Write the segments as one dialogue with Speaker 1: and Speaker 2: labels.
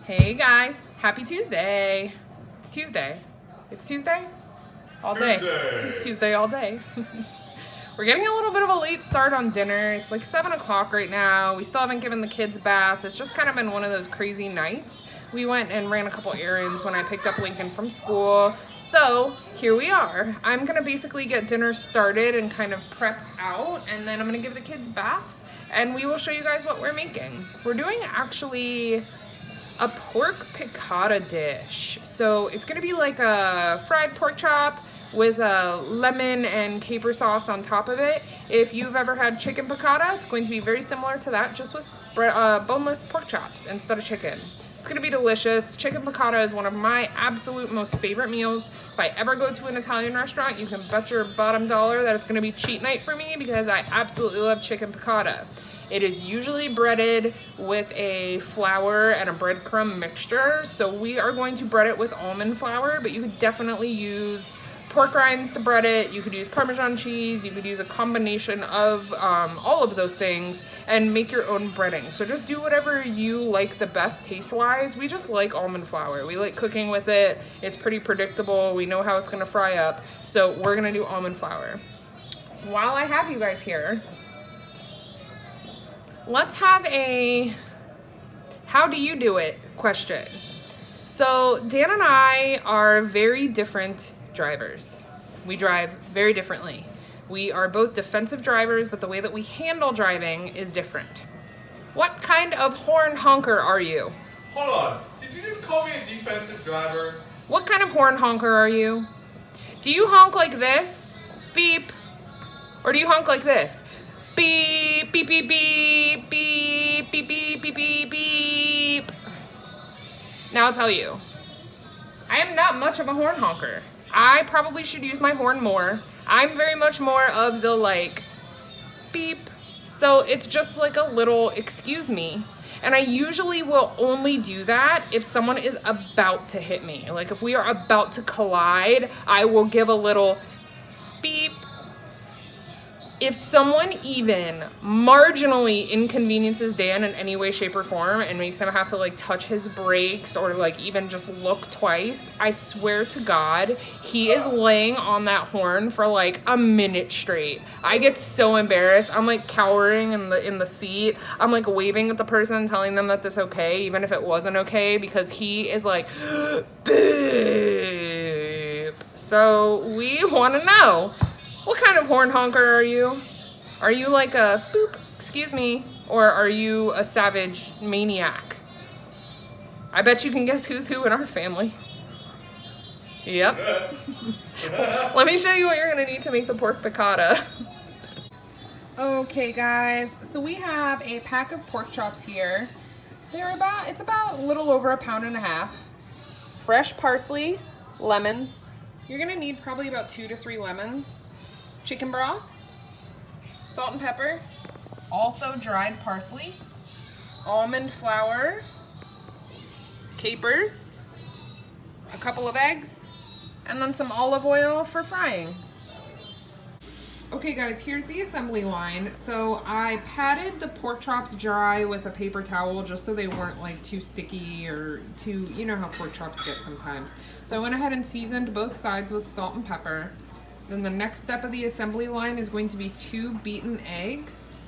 Speaker 1: Hey guys, happy Tuesday. It's Tuesday. It's Tuesday? All day. It's Tuesday all day. We're getting a little bit of a late start on dinner. It's like 7 o'clock right now. We still haven't given the kids baths. It's just kind of been one of those crazy nights. We went and ran a couple errands when I picked up Lincoln from school. So here we are. I'm gonna basically get dinner started and kind of prepped out, and then I'm gonna give the kids baths and we will show you guys what we're making. We're doing actually a pork piccata dish. So it's gonna be like a fried pork chop with a lemon and caper sauce on top of it. If you've ever had chicken piccata, it's going to be very similar to that, just with boneless pork chops instead of chicken. It's gonna be delicious. Chicken piccata is one of my absolute most favorite meals. If I ever go to an Italian restaurant, you can bet your bottom dollar that it's gonna be cheat night for me because I absolutely love chicken piccata. It is usually breaded with a flour and a breadcrumb mixture. So we are going to bread it with almond flour, but you could definitely use pork rinds to bread it. You could use Parmesan cheese. You could use a combination of all of those things and make your own breading. So just do whatever you like the best taste-wise. We just like almond flour. We like cooking with it. It's pretty predictable. We know how it's gonna fry up. So we're gonna do almond flour. While I have you guys here, let's have a how do you do it question. So Dan and I are very different drivers. We drive very differently. We are both defensive drivers, but the way that we handle driving is different. What kind of horn honker are you?
Speaker 2: Hold on, did you just call me a defensive driver?
Speaker 1: What kind of horn honker are you? Do you honk like this? Beep. Or do you honk like this? Beep, beep, beep, beep, beep, beep, beep, beep, beep, beep. Now I'll tell you, I am not much of a horn honker. I probably should use my horn more. I'm very much more of the like beep. So it's just like a little excuse me. And I usually will only do that if someone is about to hit me. Like if we are about to collide, I will give a little beep. If someone even marginally inconveniences Dan in any way, shape, or form and makes him have to like touch his brakes or like even just look twice, I swear to God, he is laying on that horn for like a minute straight. I get so embarrassed. I'm like cowering in the seat. I'm like waving at the person, telling them that this okay, even if it wasn't okay, because he is like, beep. So we want to know. What kind of horn honker are you? Are you like a boop, excuse me, or are you a savage maniac? I bet you can guess who's who in our family. Yep. Let me show you what you're gonna need to make the pork piccata. Okay guys, so we have a pack of pork chops here. It's about a little over 1.5 pounds. Fresh parsley, lemons. You're gonna need probably about 2 to 3 lemons. Chicken broth, salt and pepper, also dried parsley, almond flour, capers, a couple of eggs, and then some olive oil for frying. Okay guys, here's the assembly line. So I patted the pork chops dry with a paper towel just so they weren't like too sticky or too, you know how pork chops get sometimes. So I went ahead and seasoned both sides with salt and pepper. Then the next step of the assembly line is going to be 2 beaten eggs.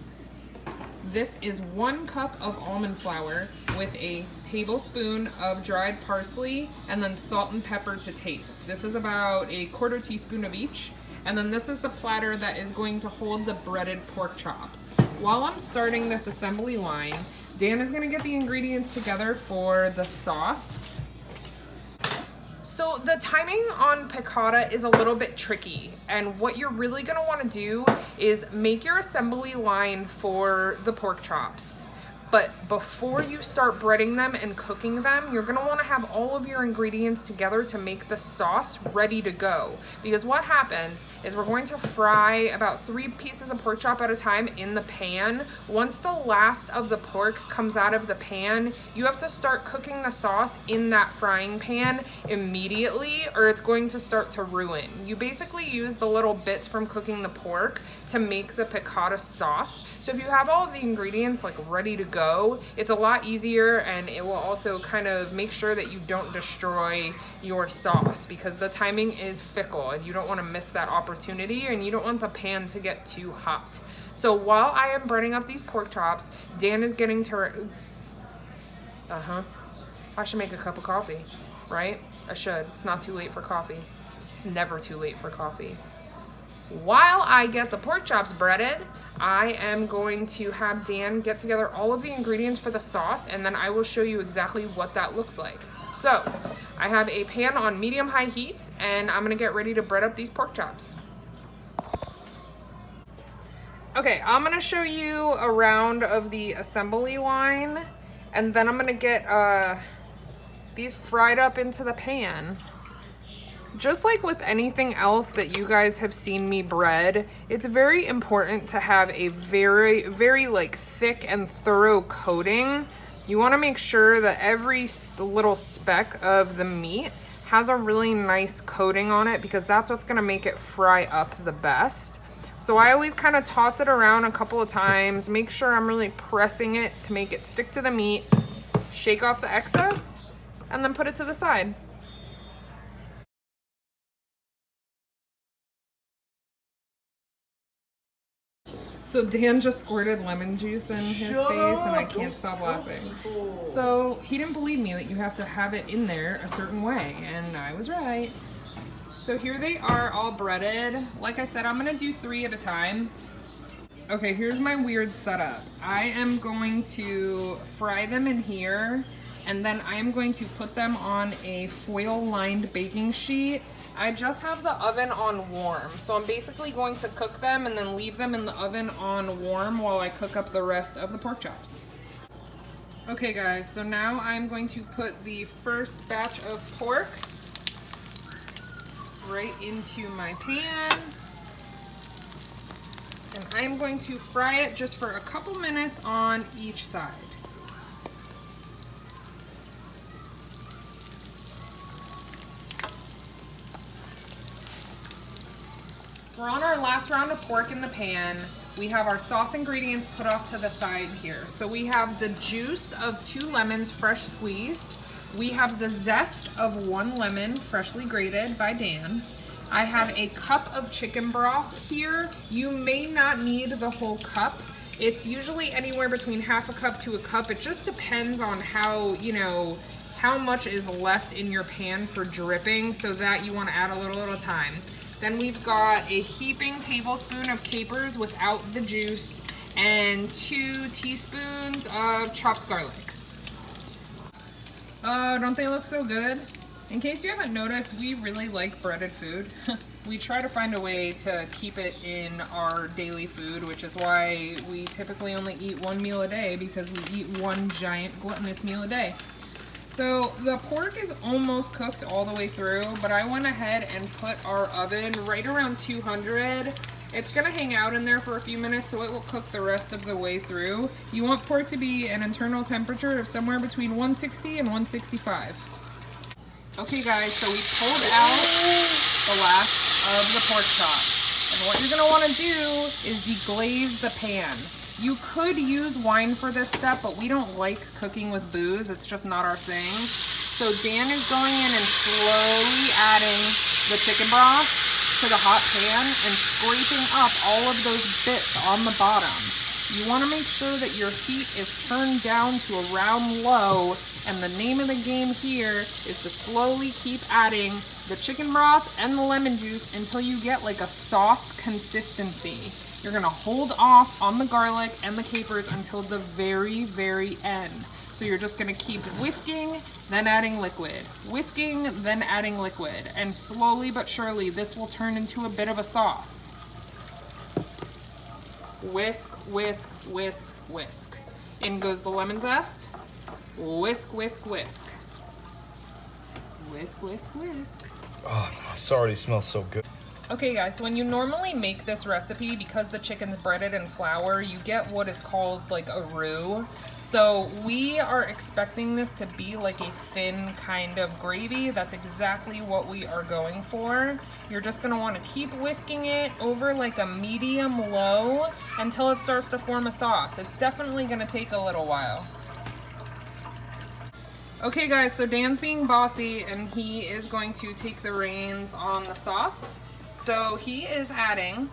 Speaker 1: This is 1 cup of almond flour with a tablespoon of dried parsley and then salt and pepper to taste. This is about a 1/4 teaspoon of each. And then this is the platter that is going to hold the breaded pork chops. While I'm starting this assembly line, Dan is gonna get the ingredients together for the sauce. So the timing on piccata is a little bit tricky, and what you're really gonna wanna do is make your assembly line for the pork chops. But before you start breading them and cooking them, you're gonna wanna have all of your ingredients together to make the sauce ready to go. Because what happens is we're going to fry about 3 pieces of pork chop at a time in the pan. Once the last of the pork comes out of the pan, you have to start cooking the sauce in that frying pan immediately, or it's going to start to ruin. You basically use the little bits from cooking the pork to make the piccata sauce. So if you have all of the ingredients like ready to go, go, it's a lot easier, and it will also kind of make sure that you don't destroy your sauce, because the timing is fickle and you don't want to miss that opportunity, and you don't want the pan to get too hot. So while I am breading up these pork chops, Dan is getting to... I should make a cup of coffee, right? I should. It's not too late for coffee. It's never too late for coffee. While I get the pork chops breaded, I am going to have Dan get together all of the ingredients for the sauce, and then I will show you exactly what that looks like. So, I have a pan on medium-high heat, and I'm gonna get ready to bread up these pork chops. Okay, I'm gonna show you a round of the assembly line, and then I'm gonna get these fried up into the pan. Just like with anything else that you guys have seen me bread, it's very important to have a very, very like thick and thorough coating. You want to make sure that every little speck of the meat has a really nice coating on it, because that's what's going to make it fry up the best. So I always kind of toss it around a couple of times, make sure I'm really pressing it to make it stick to the meat, shake off the excess, and then put it to the side. So Dan just squirted lemon juice in his face, and I can't stop laughing. So he didn't believe me that you have to have it in there a certain way, and I was right. So here they are all breaded. Like I said, I'm gonna do 3 at a time. Okay, here's my weird setup. I am going to fry them in here, and then I am going to put them on a foil-lined baking sheet. I just have the oven on warm, so I'm basically going to cook them and then leave them in the oven on warm while I cook up the rest of the pork chops. Okay guys, so now I'm going to put the first batch of pork right into my pan. And I'm going to fry it just for a couple minutes on each side. We're on our last round of pork in the pan. We have our sauce ingredients put off to the side here. So we have the juice of 2 lemons, fresh squeezed. We have the zest of 1 lemon, freshly grated by Dan. I have a cup of chicken broth here. You may not need the whole cup. It's usually anywhere between half a cup to a cup. It just depends on how, how much is left in your pan for dripping, so that you want to add a little at a time. Then we've got a heaping tablespoon of capers without the juice, and 2 teaspoons of chopped garlic. Don't they look so good? In case you haven't noticed, we really like breaded food. We try to find a way to keep it in our daily food, which is why we typically only eat 1 meal a day, because we eat 1 giant gluttonous meal a day. So the pork is almost cooked all the way through, but I went ahead and put our oven right around 200. It's gonna hang out in there for a few minutes, so it will cook the rest of the way through. You want pork to be an internal temperature of somewhere between 160 and 165. Okay guys, so we pulled out the last of the pork chops. And what you're gonna wanna do is deglaze the pan. You could use wine for this step, but we don't like cooking with booze. It's just not our thing. So Dan is going in and slowly adding the chicken broth to the hot pan and scraping up all of those bits on the bottom. You want to make sure that your heat is turned down to around low, and the name of the game here is to slowly keep adding the chicken broth and the lemon juice until you get like a sauce consistency. You're gonna hold off on the garlic and the capers until the very, very end. So you're just gonna keep whisking, then adding liquid. Whisking, then adding liquid. And slowly but surely, this will turn into a bit of a sauce. Whisk, whisk, whisk, whisk. In goes the lemon zest. Whisk, whisk, whisk. Whisk, whisk, whisk.
Speaker 2: Oh, this already smells so good.
Speaker 1: Okay guys, so when you normally make this recipe, because the chicken's breaded in flour, you get what is called like a roux. So we are expecting this to be like a thin kind of gravy. That's exactly what we are going for. You're just gonna wanna keep whisking it over like a medium low until it starts to form a sauce. It's definitely gonna take a little while. Okay guys, so Dan's being bossy and he is going to take the reins on the sauce. So he is adding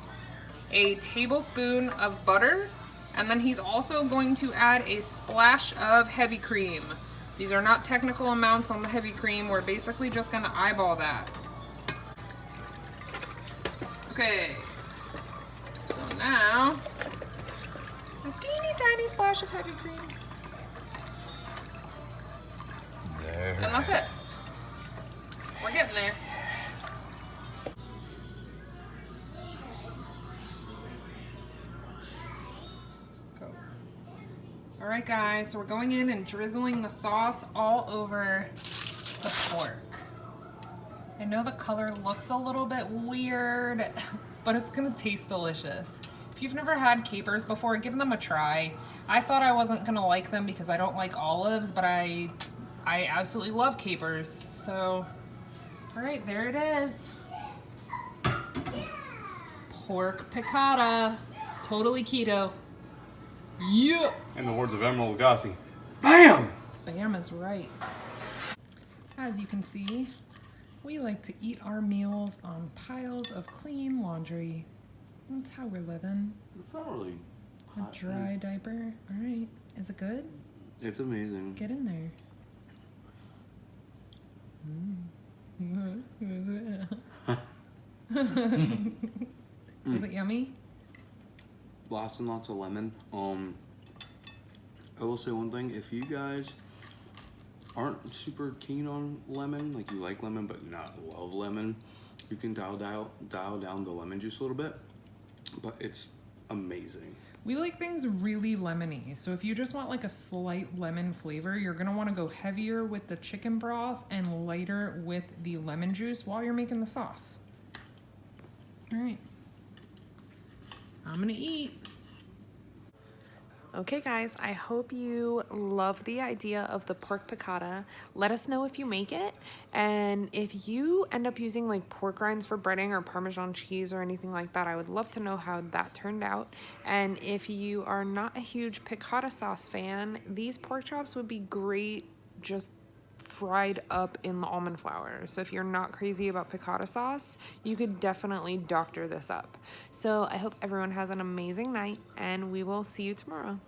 Speaker 1: a tablespoon of butter, and then he's also going to add a splash of heavy cream. These are not technical amounts on the heavy cream. We're basically just gonna eyeball that. Okay, so now a teeny tiny splash of heavy cream.
Speaker 3: There.
Speaker 1: And that's it. We're getting there. Go. All right, guys, so we're going in and drizzling the sauce all over the pork. I know the color looks a little bit weird, but it's gonna taste delicious. If you've never had capers before, give them a try. I thought I wasn't gonna like them because I don't like olives, but I absolutely love capers. So, all right, there it is. Pork piccata, totally keto. Yeah.
Speaker 3: In the words of Emerald Lagasse, BAM!
Speaker 1: Bam is right. As you can see, we like to eat our meals on piles of clean laundry. That's how we're living.
Speaker 3: It's not really
Speaker 1: A
Speaker 3: hot.
Speaker 1: dry diaper. All right, is it good?
Speaker 3: It's amazing.
Speaker 1: Get in there. Is it yummy?
Speaker 3: Lots and lots of lemon. I will say one thing, if you guys aren't super keen on lemon, like you like lemon but not love lemon, you can dial down the lemon juice a little bit, but it's amazing.
Speaker 1: We like things really lemony, so if you just want like a slight lemon flavor, you're gonna wanna go heavier with the chicken broth and lighter with the lemon juice while you're making the sauce. All right, I'm gonna eat. Okay guys, I hope you love the idea of the pork piccata. Let us know if you make it, and if you end up using like pork rinds for breading or Parmesan cheese or anything like that, I would love to know how that turned out. And if you are not a huge piccata sauce fan, these pork chops would be great just fried up in the almond flour. So if you're not crazy about piccata sauce, you could definitely doctor this up. So I hope everyone has an amazing night, and we will see you tomorrow.